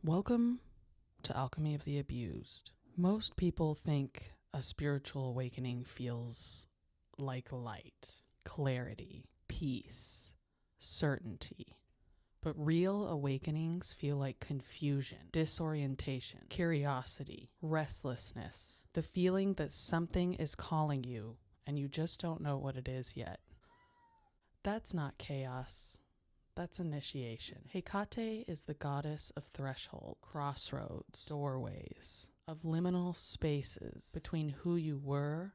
Welcome to Alchemy of the Abused. Most people think a spiritual awakening feels like light, clarity, peace, certainty. But real awakenings feel like confusion, disorientation, curiosity, restlessness, the feeling that something is calling you and you just don't know what it is yet. That's not chaos. That's initiation. Hekate is the goddess of thresholds, crossroads, doorways, of liminal spaces between who you were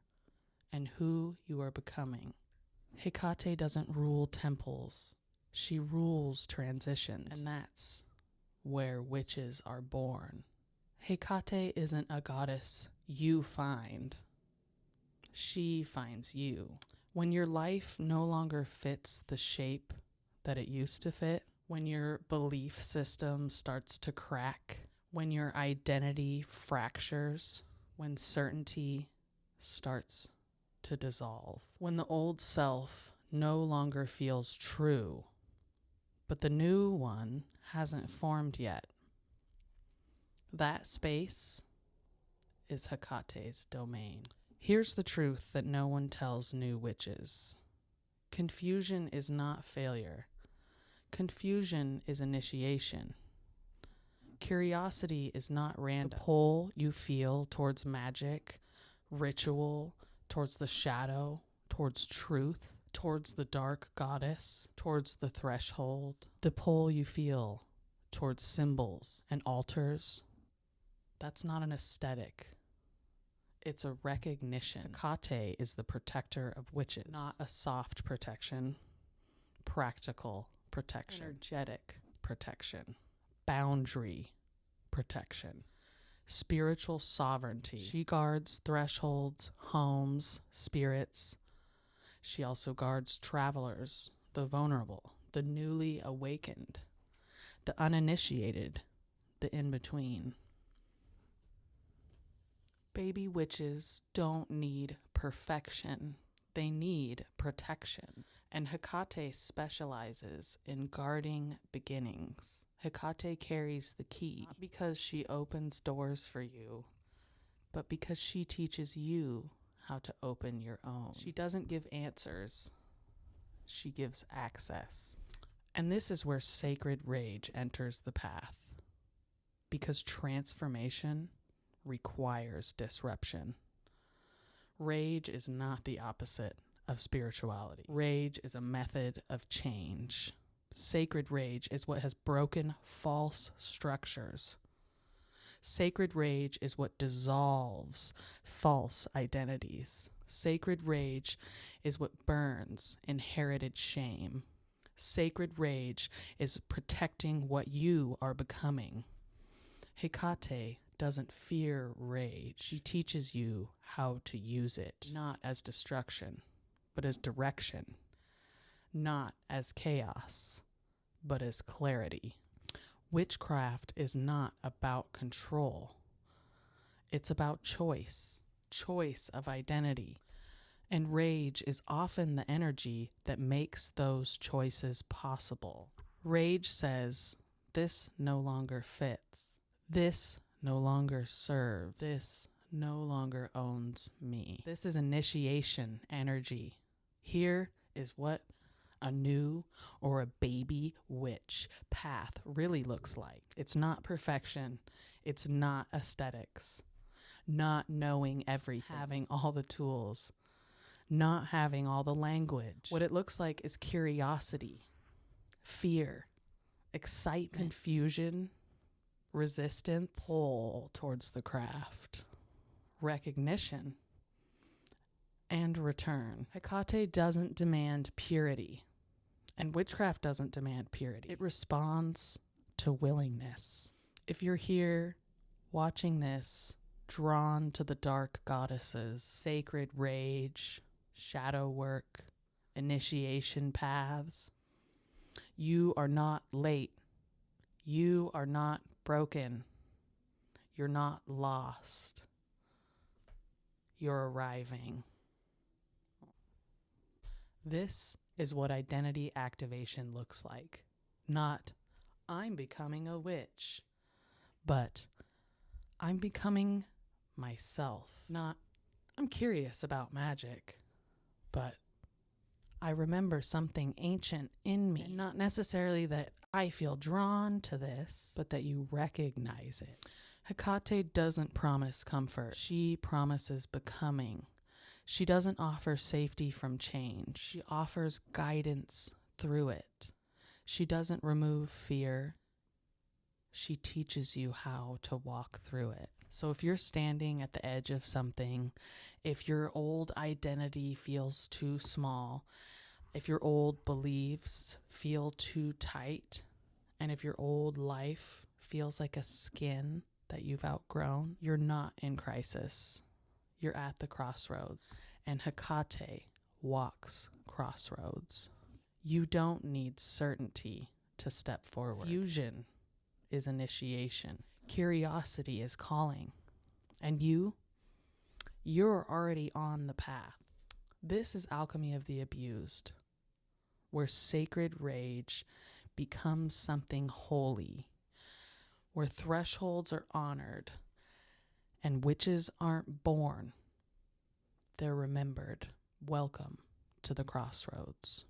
and who you are becoming. Hekate doesn't rule temples. She rules transitions, and that's where witches are born. Hekate isn't a goddess you find. She finds you. When your life no longer fits the shape that it used to fit, when your belief system starts to crack, when your identity fractures, when certainty starts to dissolve, when the old self no longer feels true, but the new one hasn't formed yet. That space is Hekate's domain. Here's the truth that no one tells new witches. Confusion is not failure. Confusion is initiation. Curiosity is not random. The pull you feel towards magic, ritual, towards the shadow, towards truth, towards the dark goddess, towards the threshold. The pull you feel towards symbols and altars, that's not an aesthetic. It's a recognition. Hekate is the protector of witches, not a soft protection, practical protection, energetic protection, boundary protection, spiritual sovereignty. She guards thresholds, homes, spirits. She also guards travelers, the vulnerable, the newly awakened, the uninitiated, the in-between. Baby witches don't need perfection. They need protection. And Hekate specializes in guarding beginnings. Hekate carries the key, not because she opens doors for you, but because she teaches you how to open your own. She doesn't give answers. She gives access. And this is where sacred rage enters the path. Because transformation requires disruption. Rage is not the opposite of spirituality. Rage is a method of change. Sacred rage is what has broken false structures. Sacred rage is what dissolves false identities. Sacred rage is what burns inherited shame. Sacred rage is protecting what you are becoming. Hekate doesn't fear rage. She teaches you how to use it, not as destruction, but as direction, not as chaos, but as clarity. Witchcraft is not about control. It's about choice of identity. And rage is often the energy that makes those choices possible. Rage says, this no longer fits. This no longer serves. This no longer owns me. This is initiation energy. Here is what a new or a baby witch path really looks like. It's not perfection. It's not aesthetics. Not knowing everything. Having all the tools. Not having all the language. What it looks like is curiosity, fear, excitement, confusion, resistance, pull towards the craft, recognition, and return. Hekate doesn't demand purity, and witchcraft doesn't demand purity. It responds to willingness. If you're here watching this, drawn to the dark goddesses, sacred rage, shadow work, initiation paths, you are not late. You are not broken. You're not lost. You're arriving. This is what identity activation looks like. Not, I'm becoming a witch, but I'm becoming myself. Not, I'm curious about magic, but I remember something ancient in me. And not necessarily that I feel drawn to this, but that you recognize it. Hekate doesn't promise comfort. She promises becoming. She doesn't offer safety from change. She offers guidance through it. She doesn't remove fear. She teaches you how to walk through it. So if you're standing at the edge of something, if your old identity feels too small, if your old beliefs feel too tight, and if your old life feels like a skin that you've outgrown, you're not in crisis. You're at the crossroads, and Hekate walks crossroads. You don't need certainty to step forward. Fusion is initiation. Curiosity is calling. And you're already on the path. This is Alchemy of the Abused, where sacred rage becomes something holy, where thresholds are honored, and witches aren't born, they're remembered. Welcome to the Crossroads.